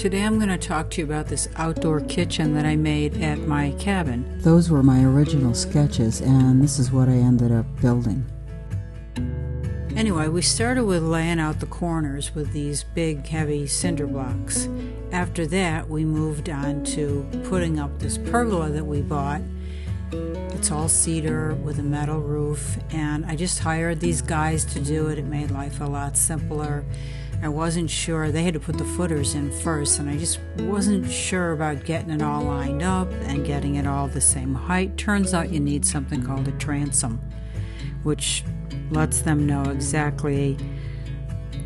Today I'm going to talk to you about this outdoor kitchen that I made at my cabin. Those were my original sketches, and this is what I ended up building. Anyway, we started with laying out the corners with these big, heavy cinder blocks. After that, we moved on to putting up this pergola that we bought. It's all cedar with a metal roof, and I just hired these guys to do it. It made life a lot simpler. I wasn't sure. They had to put the footers in first, and I just wasn't sure about getting it all lined up and getting it all the same height. Turns out you need something called a transom, which lets them know exactly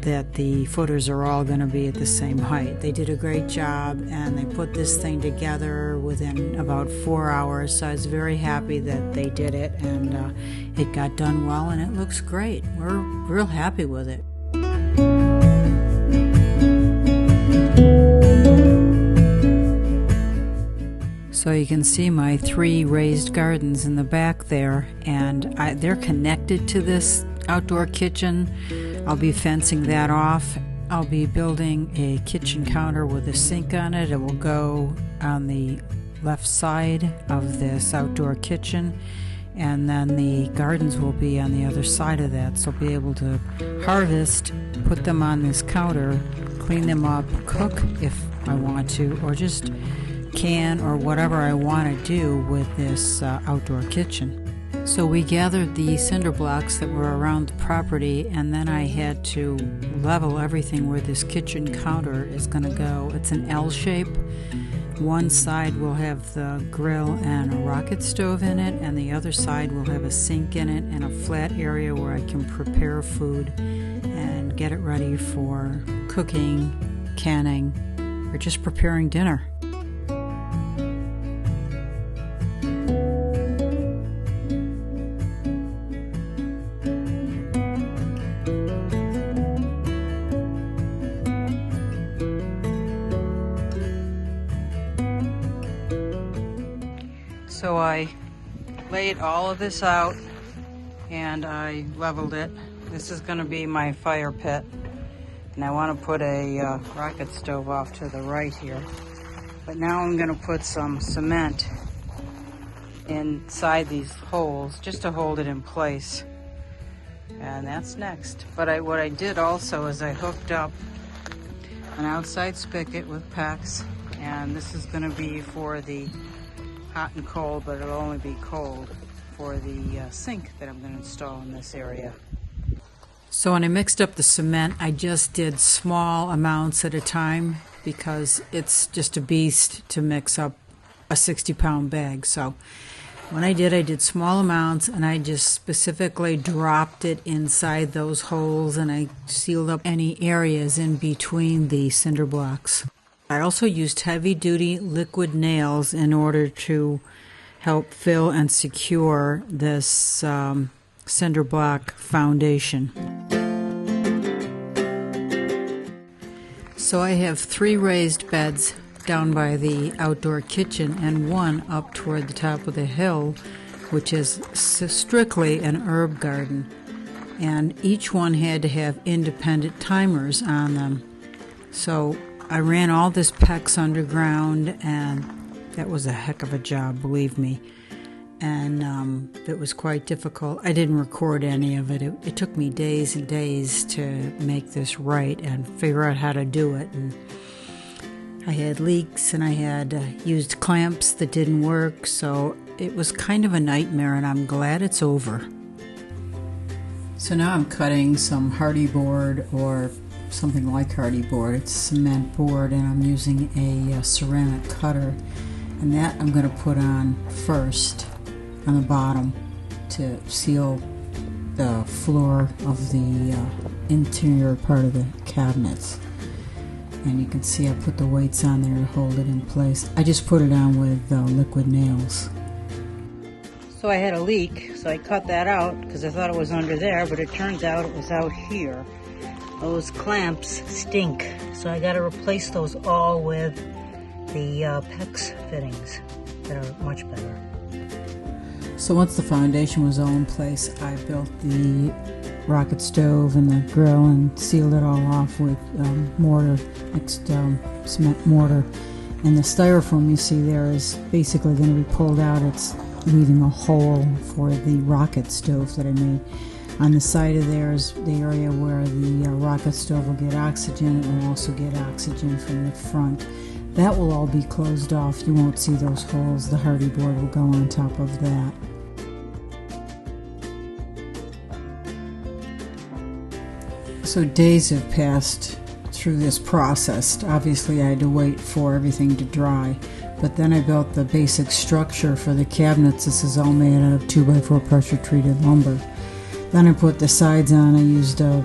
that the footers are all going to be at the same height. They did a great job, and they put this thing together within about 4 hours, so I was very happy that they did it, and it got done well, and it looks great. We're real happy with it. So you can see my 3 raised gardens in the back there, and they're connected to this outdoor kitchen. I'll be fencing that off. I'll be building a kitchen counter with a sink on it. It will go on the left side of this outdoor kitchen, and then the gardens will be on the other side of that. So I'll be able to harvest, put them on this counter, clean them up, cook if I want to, or just can or whatever I want to do with this outdoor kitchen. So we gathered the cinder blocks that were around the property, and then I had to level everything where this kitchen counter is going to go. It's an L shape. One side will have the grill and a rocket stove in it, and the other side will have a sink in it and a flat area where I can prepare food and get it ready for cooking, canning, or just preparing dinner. So I laid all of this out and I leveled it. This is going to be my fire pit, and I want to put a rocket stove off to the right here. But now I'm going to put some cement inside these holes just to hold it in place, and that's next. But what I did also is I hooked up an outside spigot with PEX, and this is going to be for the hot and cold, but it'll only be cold for the sink that I'm going to install in this area. So when I mixed up the cement, I just did small amounts at a time because it's just a beast to mix up a 60-pound bag. So when I did small amounts, and I just specifically dropped it inside those holes, and I sealed up any areas in between the cinder blocks. I also used heavy-duty liquid nails in order to help fill and secure this cinder block foundation. So I have 3 raised beds down by the outdoor kitchen and 1 up toward the top of the hill, which is strictly an herb garden. And each one had to have independent timers on them. So I ran all this PEX underground, and that was a heck of a job, believe me. And it was quite difficult. I didn't record any of it. It took me days and days to make this right and figure out how to do it. And I had leaks, and I had used clamps that didn't work, so it was kind of a nightmare, and I'm glad it's over. So now I'm cutting some hardy board, or something like hardy board. It's cement board, and I'm using a ceramic cutter, and that I'm going to put on first on the bottom to seal the floor of the interior part of the cabinets. And you can see I put the weights on there to hold it in place. I just put it on with liquid nails. So I had a leak, so I cut that out because I thought it was under there, but it turns out it was out here. Those clamps stink, so I got to replace those all with the PEX fittings that are much better. So once the foundation was all in place, I built the rocket stove and the grill and sealed it all off with mortar, mixed cement mortar. And the styrofoam you see there is basically going to be pulled out. It's leaving a hole for the rocket stove that I made. On the side of there is the area where the rocket stove will get oxygen. It will also get oxygen from the front. That will all be closed off. You won't see those holes. The hardy board will go on top of that. So days have passed through this process. Obviously I had to wait for everything to dry, but then I built the basic structure for the cabinets. This is all made out of 2x4 pressure treated lumber. Then I put the sides on. I used a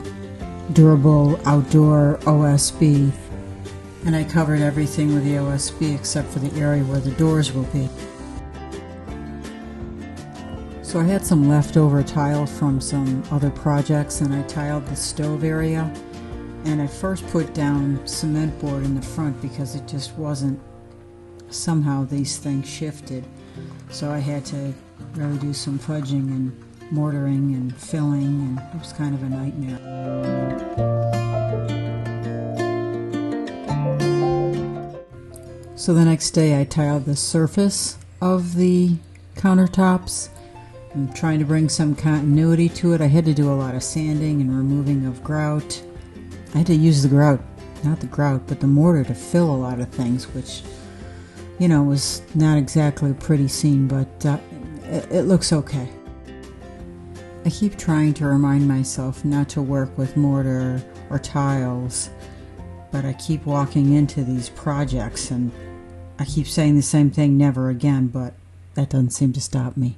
durable outdoor OSB, and I covered everything with the OSB except for the area where the doors will be. So I had some leftover tile from some other projects, and I tiled the stove area. And I first put down cement board in the front because it just wasn't, somehow these things shifted. So I had to really do some fudging and mortaring and filling, and it was kind of a nightmare. So the next day I tiled the surface of the countertops. I'm trying to bring some continuity to it. I had to do a lot of sanding and removing of grout. I had to use the grout, not the grout, but the mortar to fill a lot of things, which, you know, was not exactly a pretty scene, but it looks okay. I keep trying to remind myself not to work with mortar or tiles, but I keep walking into these projects and I keep saying the same thing, never again, but that doesn't seem to stop me.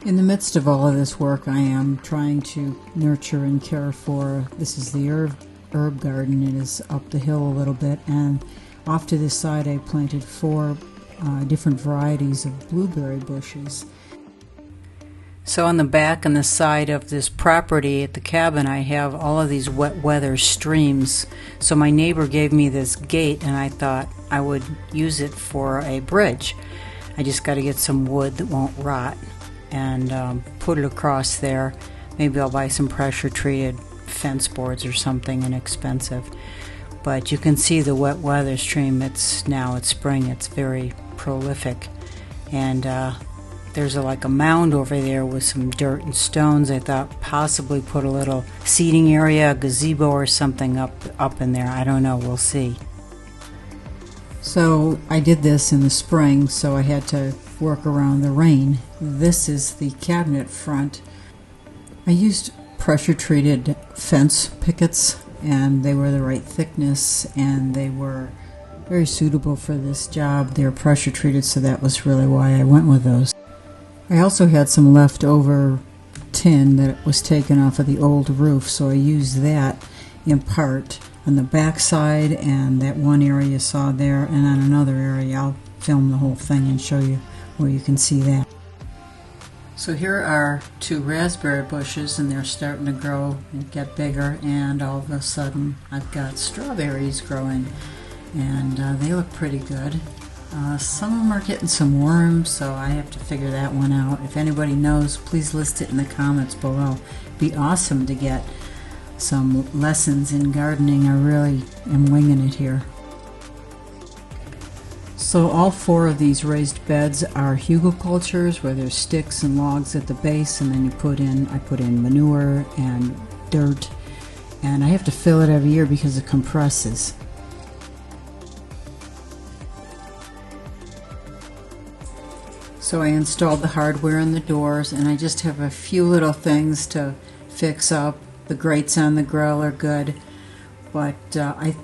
In the midst of all of this work, I am trying to nurture and care for, this is the herb garden. It is up the hill a little bit, and off to this side I planted 4 different varieties of blueberry bushes. So on the back and the side of this property at the cabin, I have all of these wet weather streams. So my neighbor gave me this gate, and I thought I would use it for a bridge. I just got to get some wood that won't rot and put it across there. Maybe I'll buy some pressure treated fence boards or something inexpensive. But you can see the wet weather stream. It's spring. It's very prolific, and there's like a mound over there with some dirt and stones. I thought possibly put a little seating area, a gazebo or something up in there. I don't know. We'll see. So I did this in the spring, so I had to work around the rain. This is the cabinet front. I used pressure treated fence pickets, and they were the right thickness, and they were very suitable for this job. They're pressure treated, so that was really why I went with those. I also had some leftover tin that was taken off of the old roof, so I used that in part on the back side, and that one area you saw there, and on another area I'll film the whole thing and show you where you can see that. So here are 2 raspberry bushes, and they're starting to grow and get bigger, and all of a sudden I've got strawberries growing, and they look pretty good. Some of them are getting some worms, so I have to figure that one out. If anybody knows, please list it in the comments below. It'd be awesome to get some lessons in gardening. I really am winging it here. So all 4 of these raised beds are hugelkultures, where there's sticks and logs at the base, and then I put in manure and dirt, and I have to fill it every year because it compresses. So I installed the hardware in the doors, and I just have a few little things to fix up. The grates on the grill are good, but I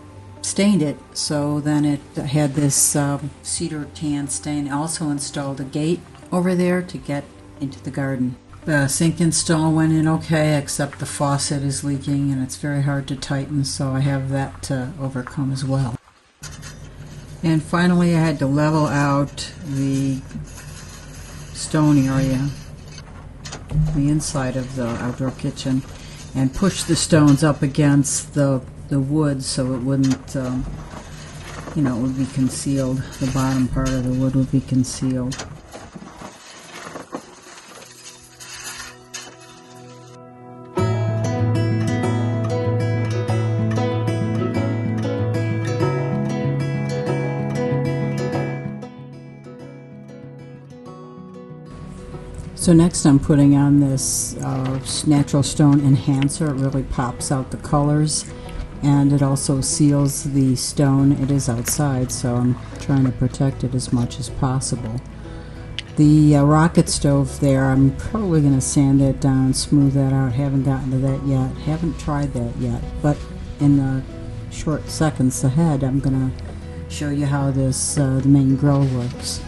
stained it, so then it had this cedar tan stain. I also installed a gate over there to get into the garden. The sink install went in okay, except the faucet is leaking and it's very hard to tighten, so I have that to overcome as well. And finally I had to level out the stone area, the inside of the outdoor kitchen, and push the stones up against the wood so it wouldn't, it would be concealed. The bottom part of the wood would be concealed. So next I'm putting on this natural stone enhancer. It really pops out the colors, and it also seals the stone. It is outside, so I'm trying to protect it as much as possible. The rocket stove there, I'm probably going to sand that down, smooth that out. Haven't gotten to that yet. Haven't tried that yet, but in the short seconds ahead I'm going to show you how this the main grill works.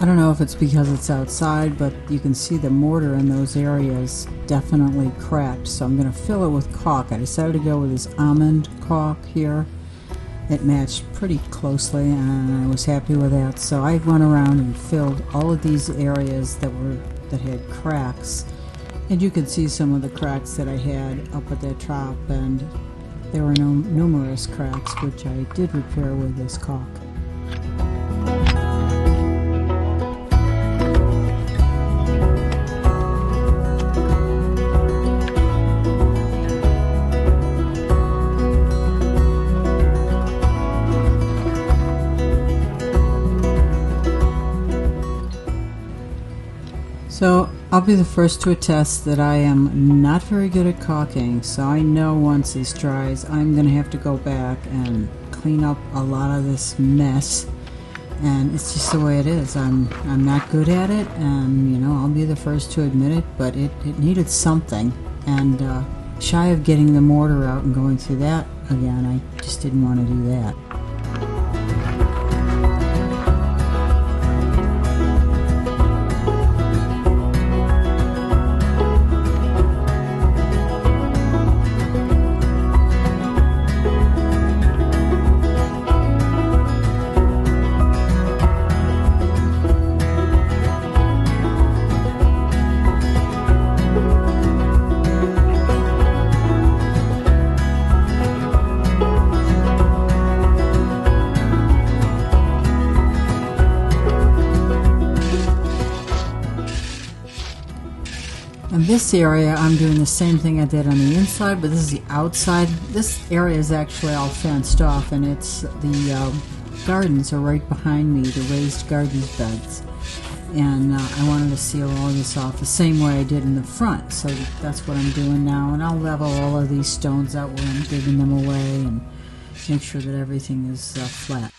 I don't know if it's because it's outside, but you can see the mortar in those areas definitely cracked, so I'm going to fill it with caulk. I decided to go with this almond caulk here. It matched pretty closely and I was happy with that, so I went around and filled all of these areas that had cracks, and you can see some of the cracks that I had up at the top, and there were numerous cracks which I did repair with this caulk. So I'll be the first to attest that I am not very good at caulking, so I know once this dries I'm going to have to go back and clean up a lot of this mess, and it's just the way it is. I'm not good at it, and I'll be the first to admit it, but it needed something, and shy of getting the mortar out and going through that again, I just didn't want to do that. In this area, I'm doing the same thing I did on the inside, but this is the outside. This area is actually all fenced off, and it's the gardens are right behind me, the raised garden beds. And I wanted to seal all this off the same way I did in the front, so that's what I'm doing now. And I'll level all of these stones out where I'm giving them away and make sure that everything is flat.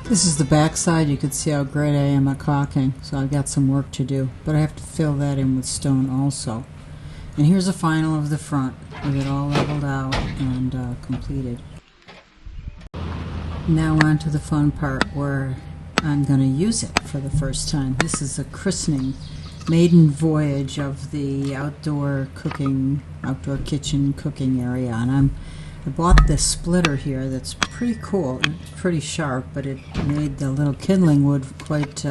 This is the back side. You can see how great I am at caulking, so I've got some work to do, but I have to fill that in with stone also. And here's a final of the front with it all leveled out and completed. Now on to the fun part where I'm going to use it for the first time. This is a christening, maiden voyage of the outdoor kitchen cooking area, and I bought this splitter here that's pretty cool. It's pretty sharp, but it made the little kindling wood quite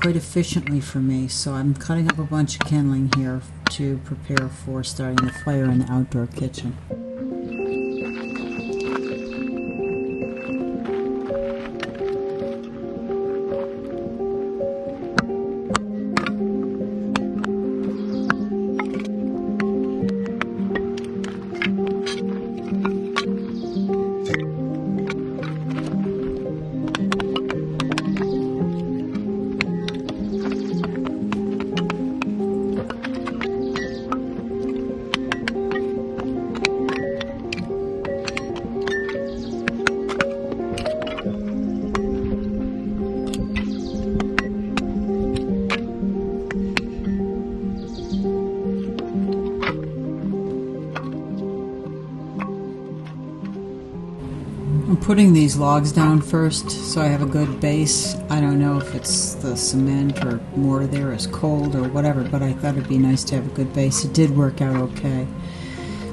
efficiently for me. So I'm cutting up a bunch of kindling here to prepare for starting the fire in the outdoor kitchen. putting these logs down first so I have a good base. I don't know if it's the cement or mortar there is cold or whatever, but I thought it'd be nice to have a good base. It did work out okay.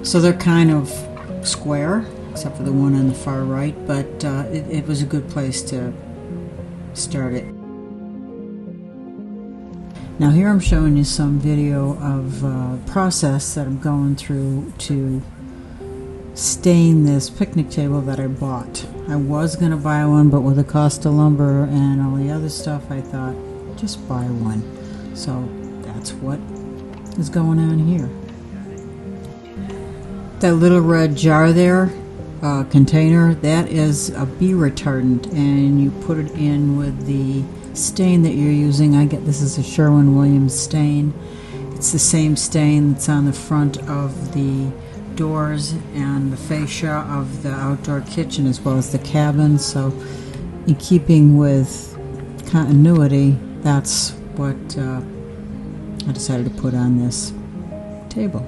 So they're kind of square, except for the one on the far right, but it was a good place to start it. Now here I'm showing you some video of process that I'm going through to stain this picnic table that I bought. I was going to buy one, but with the cost of lumber and all the other stuff, I thought, just buy one. So that's what is going on here. That little red jar there, container, that is a bee retardant, and you put it in with the stain that you're using. This is a Sherwin-Williams stain. It's the same stain that's on the front of the doors and the fascia of the outdoor kitchen as well as the cabin. So in keeping with continuity, that's what I decided to put on this table.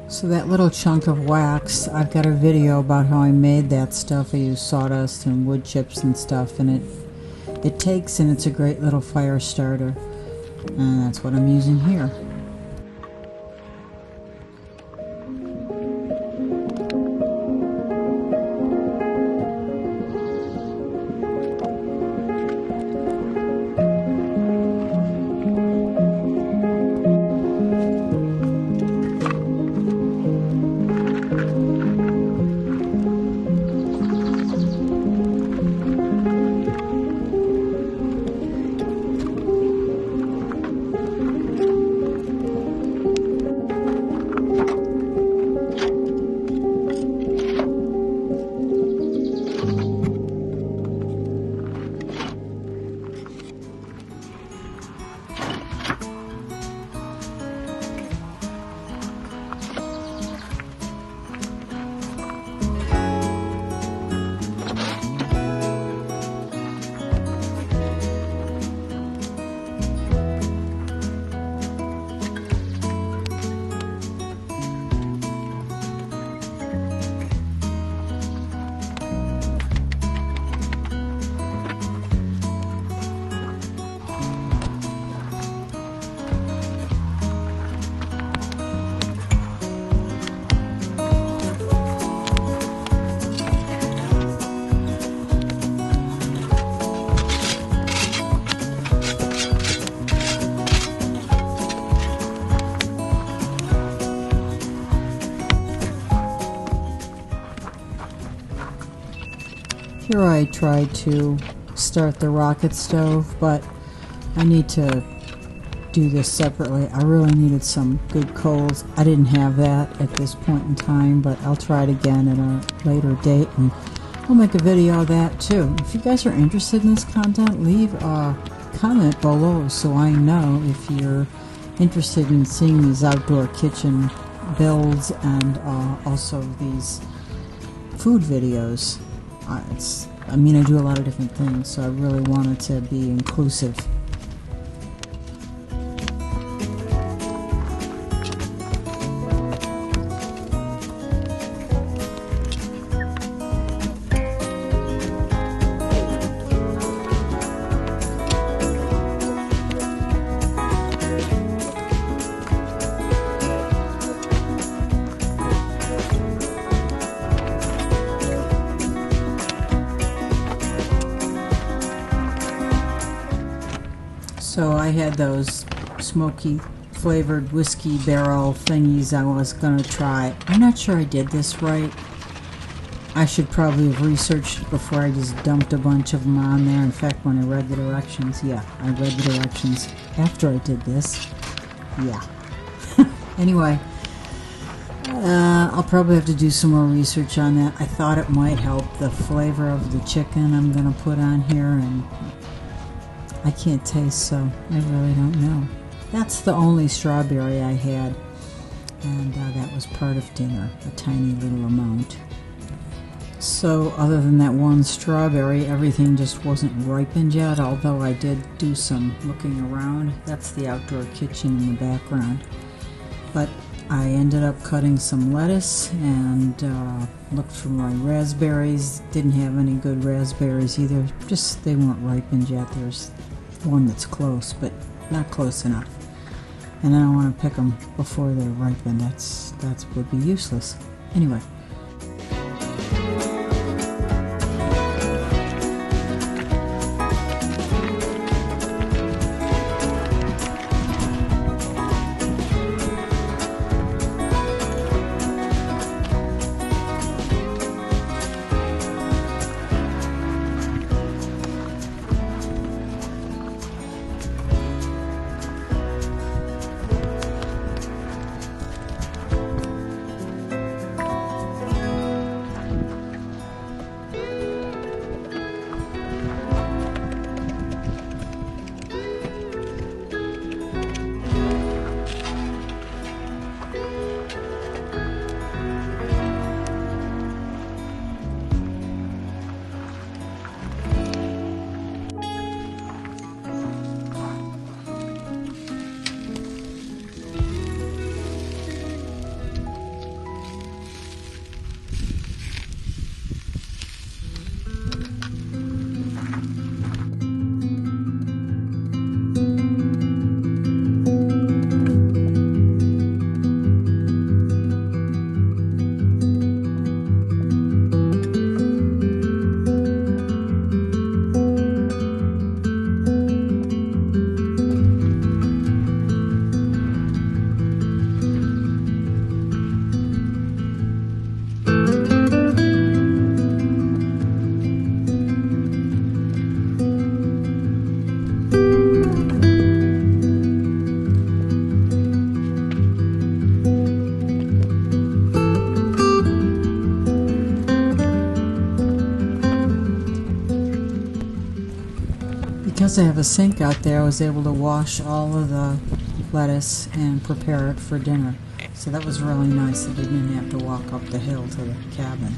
So that little chunk of wax, I've got a video about how I made that stuff. I used sawdust and wood chips and stuff, and it takes, and it's a great little fire starter, and that's what I'm using here. Here I tried to start the rocket stove, but I need to do this separately. I really needed some good coals. I didn't have that at this point in time, but I'll try it again at a later date, and I'll make a video of that too. If you guys are interested in this content, leave a comment below so I know if you're interested in seeing these outdoor kitchen builds and also these food videos. I do a lot of different things, so I really wanted to be inclusive. So I had those smoky flavored whiskey barrel thingies I was going to try. I'm not sure I did this right. I should probably have researched before I just dumped a bunch of them on there. In fact, when I read the directions, I read the directions after I did this. Anyway, I'll probably have to do some more research on that. I thought it might help the flavor of the chicken I'm going to put on here, and I can't taste, so I really don't know. That's the only strawberry I had, and that was part of dinner, a tiny little amount. So other than that one strawberry, everything just wasn't ripened yet, although I did do some looking around. That's the outdoor kitchen in the background. But I ended up cutting some lettuce and looked for my raspberries. Didn't have any good raspberries either. Just they weren't ripened yet. There's one that's close, but not close enough. And I don't want to pick them before they're ripened. That would be useless. Anyway. Because I have a sink out there, I was able to wash all of the lettuce and prepare it for dinner. So that was really nice. I didn't have to walk up the hill to the cabin.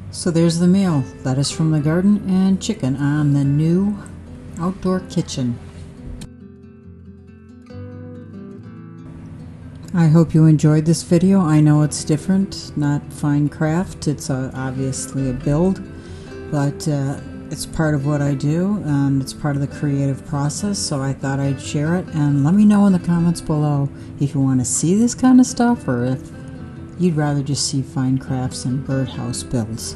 So there's the meal, lettuce from the garden and chicken on the new outdoor kitchen. I hope you enjoyed this video. I know it's different, not fine craft. It's obviously a build, but it's part of what I do and it's part of the creative process, so I thought I'd share it. And let me know in the comments below if you want to see this kind of stuff or if you'd rather just see fine crafts and birdhouse builds.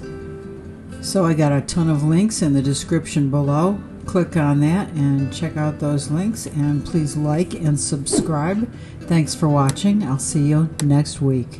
So I got a ton of links in the description below. Click on that and check out those links, and please like and subscribe. Thanks for watching. I'll see you next week.